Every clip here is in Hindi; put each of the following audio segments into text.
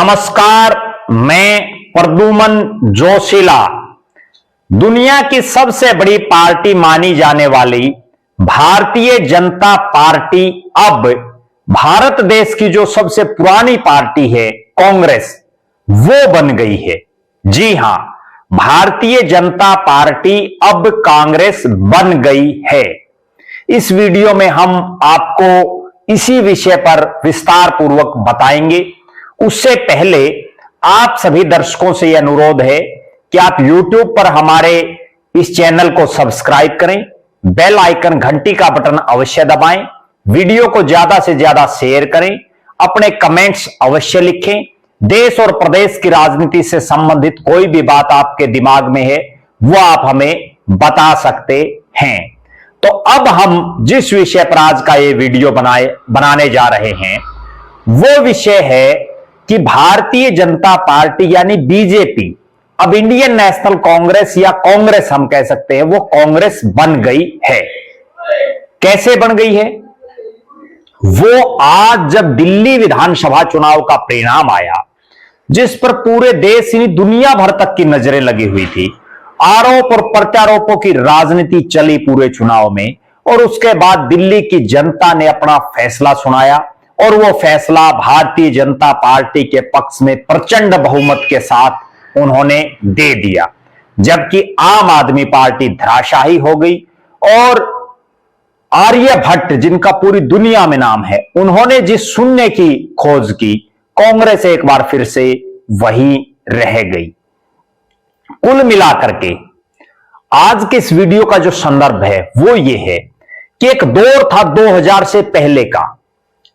नमस्कार, मैं प्रद्युमन जोशीला। दुनिया की सबसे बड़ी पार्टी मानी जाने वाली भारतीय जनता पार्टी अब भारत देश की जो सबसे पुरानी पार्टी है कांग्रेस, वो बन गई है। जी हां, भारतीय जनता पार्टी अब कांग्रेस बन गई है। इस वीडियो में हम आपको इसी विषय पर विस्तार पूर्वक बताएंगे। उससे पहले आप सभी दर्शकों से यह अनुरोध है कि आप YouTube पर हमारे इस चैनल को सब्सक्राइब करें, बेल आइकन घंटी का बटन अवश्य दबाएं, वीडियो को ज्यादा से ज्यादा शेयर करें, अपने कमेंट्स अवश्य लिखें। देश और प्रदेश की राजनीति से संबंधित कोई भी बात आपके दिमाग में है वो आप हमें बता सकते हैं। तो अब हम जिस विषय पर आज का ये वीडियो बनाने जा रहे हैं वो विषय है कि भारतीय जनता पार्टी यानी बीजेपी अब इंडियन नेशनल कांग्रेस या कांग्रेस हम कह सकते हैं, वो कांग्रेस बन गई है। कैसे बन गई है? वो आज जब दिल्ली विधानसभा चुनाव का परिणाम आया, जिस पर पूरे देश यानी दुनिया भर तक की नजरें लगी हुई थी, आरोप और प्रत्यारोपों की राजनीति चली पूरे चुनाव में, और उसके बाद दिल्ली की जनता ने अपना फैसला सुनाया और वो फैसला भारतीय जनता पार्टी के पक्ष में प्रचंड बहुमत के साथ उन्होंने दे दिया, जबकि आम आदमी पार्टी धराशायी हो गई। और आर्यभट्ट, जिनका पूरी दुनिया में नाम है, उन्होंने जिस शून्य की खोज की, कांग्रेस एक बार फिर से वही रह गई। कुल मिलाकर के आज के इस वीडियो का जो संदर्भ है वो ये है कि एक दौर था 2000 से पहले का,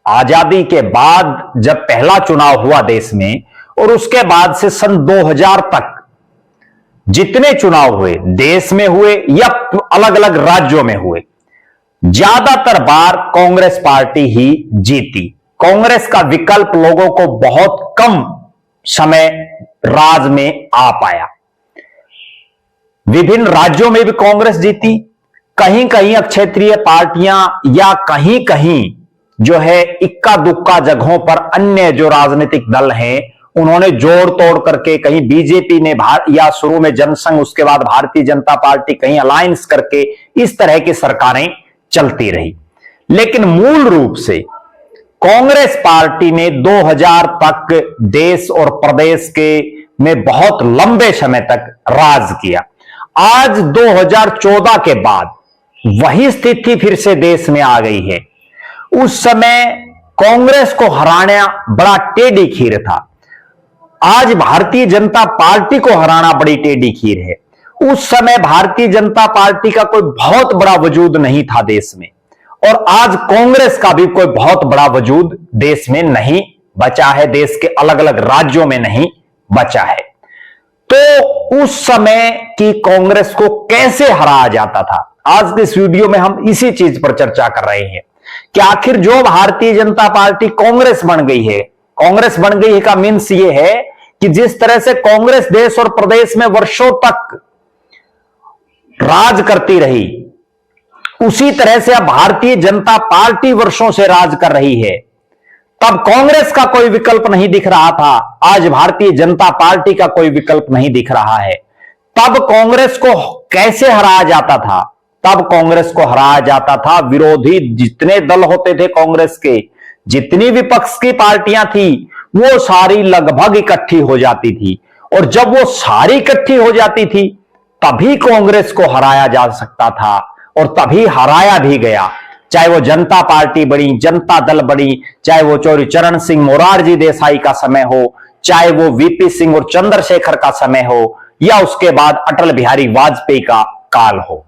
आजादी के बाद जब पहला चुनाव हुआ देश में, और उसके बाद से सन 2000 तक जितने चुनाव हुए, देश में हुए या अलग अलग राज्यों में हुए, ज्यादातर बार कांग्रेस पार्टी ही जीती। कांग्रेस का विकल्प लोगों को बहुत कम समय राज में आ पाया। विभिन्न राज्यों में भी कांग्रेस जीती, कहीं कहीं क्षेत्रीय पार्टियां या कहीं कहीं जो है इक्का दुक्का जगहों पर अन्य जो राजनीतिक दल हैं उन्होंने जोड़ तोड़ करके, कहीं बीजेपी ने या शुरू में जनसंघ, उसके बाद भारतीय जनता पार्टी, कहीं अलायंस करके इस तरह की सरकारें चलती रही। लेकिन मूल रूप से कांग्रेस पार्टी ने 2000 तक देश और प्रदेश के में बहुत लंबे समय तक राज किया। आज 2014 के बाद वही स्थिति फिर से देश में आ गई है। उस समय कांग्रेस को हराना बड़ा टेढ़ी खीर था, आज भारतीय जनता पार्टी को हराना बड़ी टेढ़ी खीर है। उस समय भारतीय जनता पार्टी का कोई बहुत बड़ा वजूद नहीं था देश में, और आज कांग्रेस का भी कोई बहुत बड़ा वजूद देश में नहीं बचा है, देश के अलग अलग राज्यों में नहीं बचा है। तो उस समय की कांग्रेस को कैसे हराया जाता था, आज के इस वीडियो में हम इसी चीज पर चर्चा कर रहे हैं कि आखिर जो भारतीय जनता पार्टी कांग्रेस बन गई है, कांग्रेस बन गई है का मीन्स ये है कि जिस तरह से कांग्रेस देश और प्रदेश में वर्षों तक राज करती रही, उसी तरह से अब भारतीय जनता पार्टी वर्षों से राज कर रही है। तब कांग्रेस का कोई विकल्प नहीं दिख रहा था, आज भारतीय जनता पार्टी का कोई विकल्प नहीं दिख रहा है। तब कांग्रेस को कैसे हराया जाता था? तब कांग्रेस को हराया जाता था, विरोधी जितने दल होते थे कांग्रेस के, जितनी विपक्ष की पार्टियां थी, वो सारी लगभग इकट्ठी हो जाती थी, और जब वो सारी इकट्ठी हो जाती थी तभी कांग्रेस को हराया जा सकता था, और तभी हराया भी गया। चाहे वो जनता पार्टी बनी, जनता दल बनी, चाहे वो चौधरी चरण सिंह, मोरारजी देसाई का समय हो, चाहे वो वीपी सिंह और चंद्रशेखर का समय हो, या उसके बाद अटल बिहारी वाजपेयी का काल हो।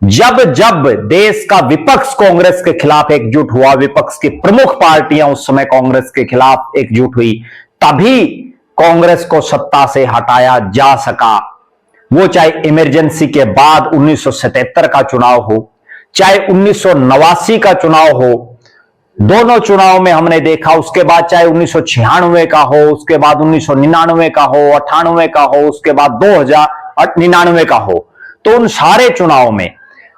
जब जब देश का विपक्ष कांग्रेस के खिलाफ एकजुट हुआ, विपक्ष की प्रमुख पार्टियां उस समय कांग्रेस के खिलाफ एकजुट हुई, तभी कांग्रेस को सत्ता से हटाया जा सका। वो चाहे इमरजेंसी के बाद 1977 का चुनाव हो, चाहे 1989 का चुनाव हो, दोनों चुनाव में हमने देखा। उसके बाद चाहे 1996 का हो, उसके बाद 1999 का हो, 98 का हो, उसके बाद 2099 का हो, तो उन सारे चुनाव में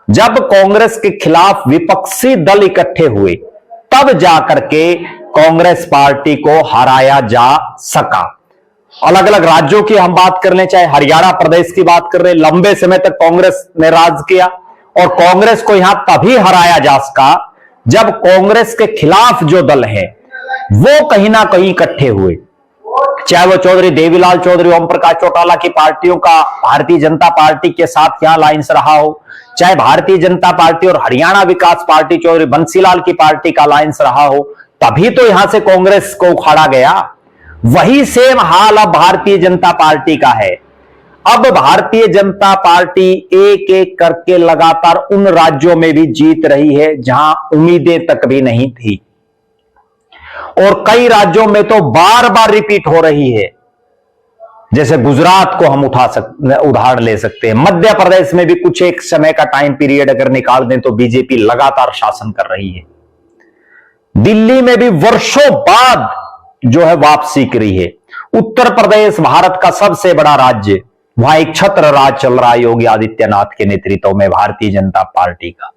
जब कांग्रेस के खिलाफ विपक्षी दल इकट्ठे हुए, तब जाकर के कांग्रेस पार्टी को हराया जा सका। अलग अलग राज्यों की हम बात कर लें, चाहे हरियाणा प्रदेश की बात कर रहे, लंबे समय तक कांग्रेस ने राज किया और कांग्रेस को यहां तभी हराया जा सका जब कांग्रेस के खिलाफ जो दल है वो कहीं ना कहीं इकट्ठे हुए, चाहे वो चौधरी देवीलाल चौधरी, ओम प्रकाश चौटाला की पार्टियों का भारतीय जनता पार्टी के साथ यहां लाइंस रहा हो, चाहे भारतीय जनता पार्टी और हरियाणा विकास पार्टी चौधरी बंसीलाल की पार्टी का लाइंस रहा हो, तभी तो यहां से कांग्रेस को उखाड़ा गया। वही सेम हाल अब भारतीय जनता पार्टी का है। अब भारतीय जनता पार्टी एक एक करके लगातार उन राज्यों में भी जीत रही है जहां उम्मीदें तक भी नहीं थी, और कई राज्यों में तो बार बार रिपीट हो रही है। जैसे गुजरात को हम उदाहरण ले सकते हैं। मध्य प्रदेश में भी कुछ एक समय का टाइम पीरियड अगर निकाल दें तो बीजेपी लगातार शासन कर रही है। दिल्ली में भी वर्षों बाद जो है वापसी करी है। उत्तर प्रदेश भारत का सबसे बड़ा राज्य, वहां एक छत्र राज चल रहा है योगी आदित्यनाथ के नेतृत्व में भारतीय जनता पार्टी का।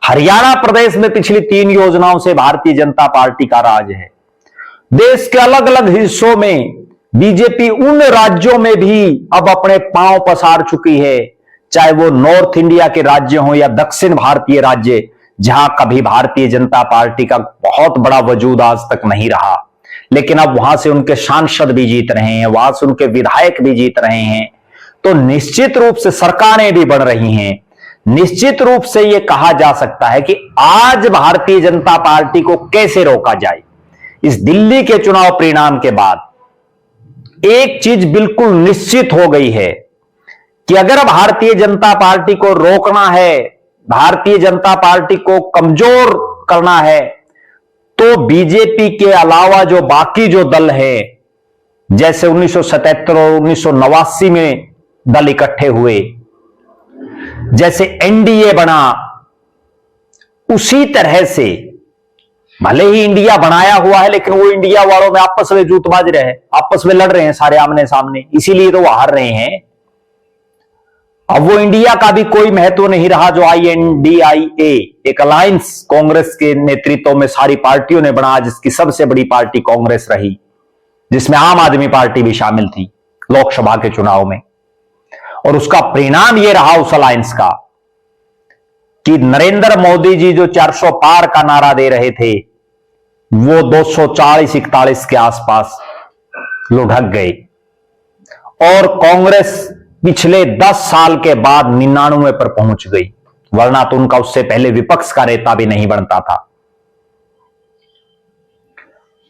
हरियाणा प्रदेश में पिछली 3 योजनाओं से भारतीय जनता पार्टी का राज है। देश के अलग अलग हिस्सों में बीजेपी उन राज्यों में भी अब अपने पांव पसार चुकी है, चाहे वो नॉर्थ इंडिया के राज्य हों या दक्षिण भारतीय राज्य, जहां कभी भारतीय जनता पार्टी का बहुत बड़ा वजूद आज तक नहीं रहा, लेकिन अब वहां से उनके सांसद भी जीत रहे हैं, वहां से उनके विधायक भी जीत रहे हैं। तो निश्चित रूप से सरकारें भी बढ़ रही हैं। निश्चित रूप से यह कहा जा सकता है कि आज भारतीय जनता पार्टी को कैसे रोका जाए। इस दिल्ली के चुनाव परिणाम के बाद एक चीज बिल्कुल निश्चित हो गई है कि अगर भारतीय जनता पार्टी को रोकना है, भारतीय जनता पार्टी को कमजोर करना है, तो बीजेपी के अलावा जो बाकी जो दल है, जैसे 1977 और 1989 में दल इकट्ठे हुए, जैसे एनडीए बना, उसी तरह से भले ही इंडिया बनाया हुआ है, लेकिन वो इंडिया वालों में आपस में जूतबाज रहे, आपस में लड़ रहे हैं सारे आमने सामने, इसीलिए तो वो हार रहे हैं। अब वो इंडिया का भी कोई महत्व नहीं रहा जो INDIA, एक अलायंस कांग्रेस के नेतृत्व में सारी पार्टियों ने बना, जिसकी सबसे बड़ी पार्टी कांग्रेस रही, जिसमें आम आदमी पार्टी भी शामिल थी लोकसभा के चुनाव में। और उसका परिणाम यह रहा उस अलायंस का कि नरेंद्र मोदी जी जो 400 पार का नारा दे रहे थे, वो 240-41 के आसपास लुढ़क गए, और कांग्रेस पिछले 10 साल के बाद 99 पर पहुंच गई, वरना तो उनका उससे पहले विपक्ष का नेता भी नहीं बनता था।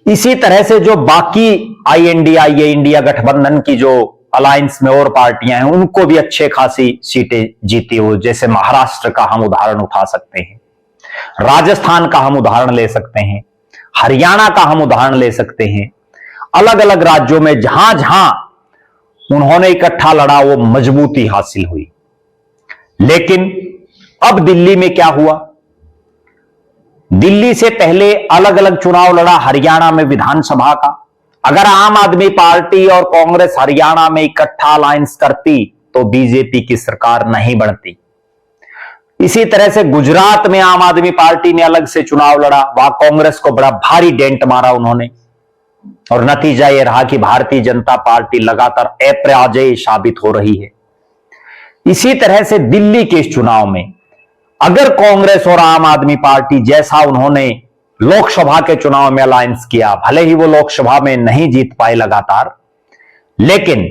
इसी तरह से जो बाकी INDIA, इंडिया गठबंधन की जो अलायंस में और पार्टियां हैं, उनको भी अच्छे खासी सीटें जीती हो। जैसे महाराष्ट्र का हम उदाहरण उठा सकते हैं, राजस्थान का हम उदाहरण ले सकते हैं, हरियाणा का हम उदाहरण ले सकते हैं। अलग अलग राज्यों में जहां जहां उन्होंने इकट्ठा लड़ा, वो मजबूती हासिल हुई। लेकिन अब दिल्ली में क्या हुआ? दिल्ली से पहले अलग अलग चुनाव लड़ा हरियाणा में विधानसभा का। अगर आम आदमी पार्टी और कांग्रेस हरियाणा में इकट्ठा अलायंस करती तो बीजेपी की सरकार नहीं बनती। इसी तरह से गुजरात में आम आदमी पार्टी ने अलग से चुनाव लड़ा, वहां कांग्रेस को बड़ा भारी डेंट मारा उन्होंने, और नतीजा यह रहा कि भारतीय जनता पार्टी लगातार अपराजय साबित हो रही है। इसी तरह से दिल्ली के इस चुनाव में अगर कांग्रेस और आम आदमी पार्टी जैसा उन्होंने लोकसभा के चुनाव में अलायंस किया, भले ही वो लोकसभा में नहीं जीत पाए लगातार, लेकिन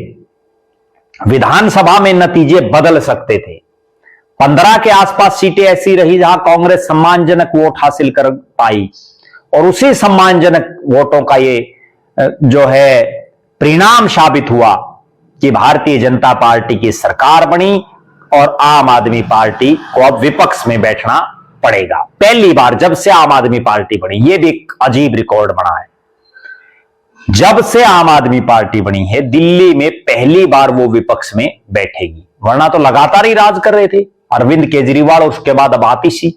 विधानसभा में नतीजे बदल सकते थे। 15 के आसपास सीटें ऐसी रही जहां कांग्रेस सम्मानजनक वोट हासिल कर पाई, और उसी सम्मानजनक वोटों का ये जो है परिणाम साबित हुआ कि भारतीय जनता पार्टी की सरकार बनी और आम आदमी पार्टी को अब विपक्ष में बैठना पड़ेगा। पहली बार जब से आम आदमी पार्टी बनी, यह भी एक अजीब रिकॉर्ड बना है, जब से आम आदमी पार्टी बनी है दिल्ली में पहली बार वो विपक्ष में बैठेगी, वरना तो लगातार ही राज कर रहे थे अरविंद केजरीवाल, और उसके बाद अब आतिशी,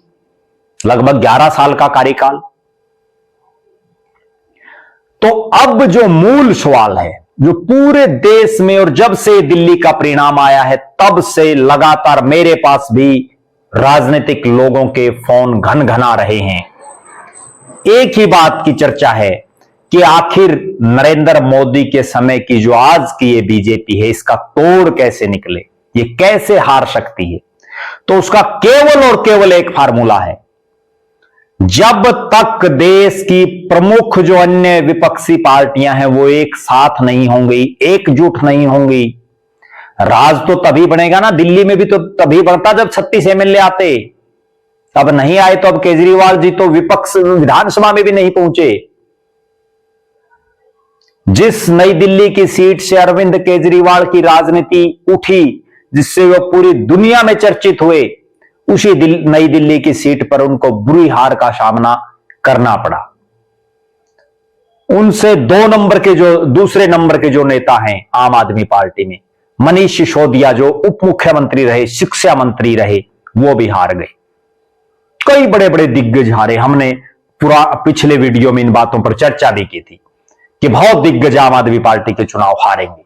लगभग 11 साल का कार्यकाल। तो अब जो मूल सवाल है, जो पूरे देश में, और जब से दिल्ली का परिणाम आया है तब से लगातार मेरे पास भी राजनीतिक लोगों के फोन घन घना रहे हैं एक ही बात की चर्चा है कि आखिर नरेंद्र मोदी के समय की जो आज की ये बीजेपी है, इसका तोड़ कैसे निकले, ये कैसे हार सकती है। तो उसका केवल और केवल एक फार्मूला है, जब तक देश की प्रमुख जो अन्य विपक्षी पार्टियां हैं वो एक साथ नहीं होंगी, एकजुट नहीं होंगी, राज तो तभी बनेगा ना। दिल्ली में भी तो तभी बनता जब 36 एमएलए आते। अब नहीं आए तो अब केजरीवाल जी तो विपक्ष विधानसभा में भी नहीं पहुंचे। जिस नई दिल्ली की सीट से अरविंद केजरीवाल की राजनीति उठी, जिससे वो पूरी दुनिया में चर्चित हुए, उसी नई दिल्ली की सीट पर उनको बुरी हार का सामना करना पड़ा। उनसे दूसरे नंबर के जो नेता हैं आम आदमी पार्टी में, मनीष सिसोदिया जो उप मुख्यमंत्री रहे, शिक्षा मंत्री रहे, वो भी हार गए। कई बड़े बड़े दिग्गज हारे। हमने पिछले वीडियो में इन बातों पर चर्चा भी की थी कि बहुत दिग्गज आम आदमी पार्टी के चुनाव हारेंगे,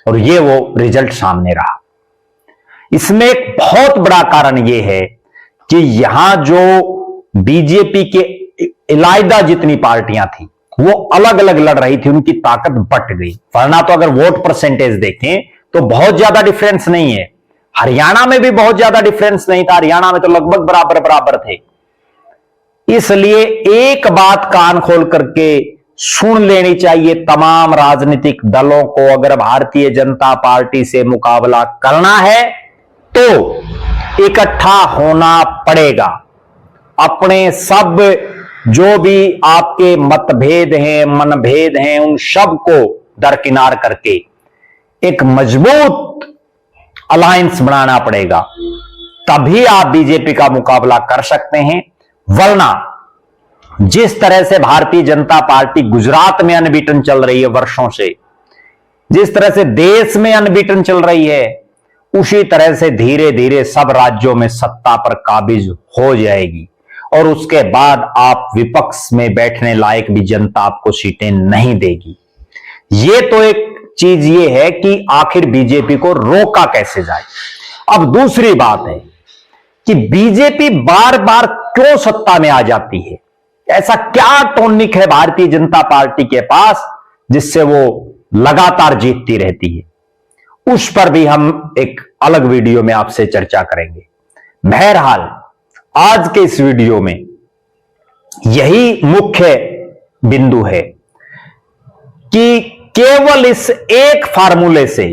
और ये वो रिजल्ट सामने रहा। इसमें एक बहुत बड़ा कारण यह है कि यहां जो बीजेपी के इलायदा जितनी पार्टियां थी वो अलग अलग लड़ रही थी, उनकी ताकत बट गई। वरना तो अगर वोट परसेंटेज देखें तो बहुत ज्यादा डिफरेंस नहीं है। हरियाणा में भी बहुत ज्यादा डिफरेंस नहीं था, हरियाणा में तो लगभग बराबर बराबर थे। इसलिए एक बात कान खोल करके सुन लेनी चाहिए तमाम राजनीतिक दलों को, अगर भारतीय जनता पार्टी से मुकाबला करना है तो इकट्ठा होना पड़ेगा। अपने सब जो भी आपके मतभेद हैं, मनभेद हैं, उन सब को दरकिनार करके एक मजबूत अलायंस बनाना पड़ेगा, तभी आप बीजेपी का मुकाबला कर सकते हैं। वरना जिस तरह से भारतीय जनता पार्टी गुजरात में अनबीटन चल रही है वर्षों से, जिस तरह से देश में अनबीटन चल रही है, उसी तरह से धीरे धीरे सब राज्यों में सत्ता पर काबिज हो जाएगी, और उसके बाद आप विपक्ष में बैठने लायक भी जनता आपको सीटें नहीं देगी। ये तो एक चीज ये है कि आखिर बीजेपी को रोका कैसे जाए। अब दूसरी बात है कि बीजेपी बार बार क्यों सत्ता में आ जाती है, ऐसा क्या टॉनिक है भारतीय जनता पार्टी के पास जिससे वो लगातार जीतती रहती है। उस पर भी हम एक अलग वीडियो में आपसे चर्चा करेंगे। बहरहाल आज के इस वीडियो में यही मुख्य बिंदु है कि केवल इस एक फार्मूले से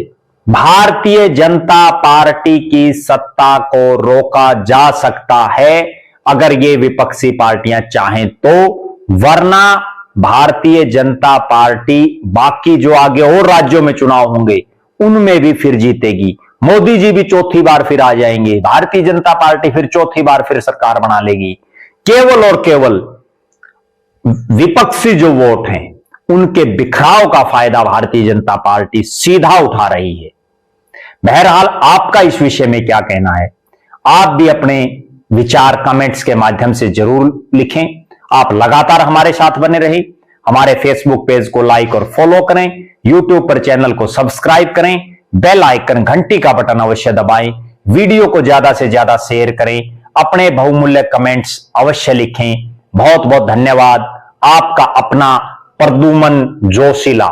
भारतीय जनता पार्टी की सत्ता को रोका जा सकता है, अगर ये विपक्षी पार्टियां चाहें तो। वरना भारतीय जनता पार्टी बाकी जो आगे और राज्यों में चुनाव होंगे उनमें भी फिर जीतेगी। मोदी जी भी चौथी बार फिर आ जाएंगे, भारतीय जनता पार्टी फिर चौथी बार फिर सरकार बना लेगी। केवल और केवल विपक्षी जो वोट हैं उनके बिखराव का फायदा भारतीय जनता पार्टी सीधा उठा रही है। बहरहाल आपका इस विषय में क्या कहना है, आप भी अपने विचार कमेंट्स के माध्यम से जरूर लिखें। आप लगातार हमारे साथ बने रहें। हमारे फेसबुक पेज को लाइक और फॉलो करें, यूट्यूब पर चैनल को सब्सक्राइब करें, बेल आइकन घंटी का बटन अवश्य दबाएं, वीडियो को ज्यादा से ज्यादा शेयर करें, अपने बहुमूल्य कमेंट्स अवश्य लिखें। बहुत बहुत धन्यवाद। आपका अपना प्रद्युमन जोशीला।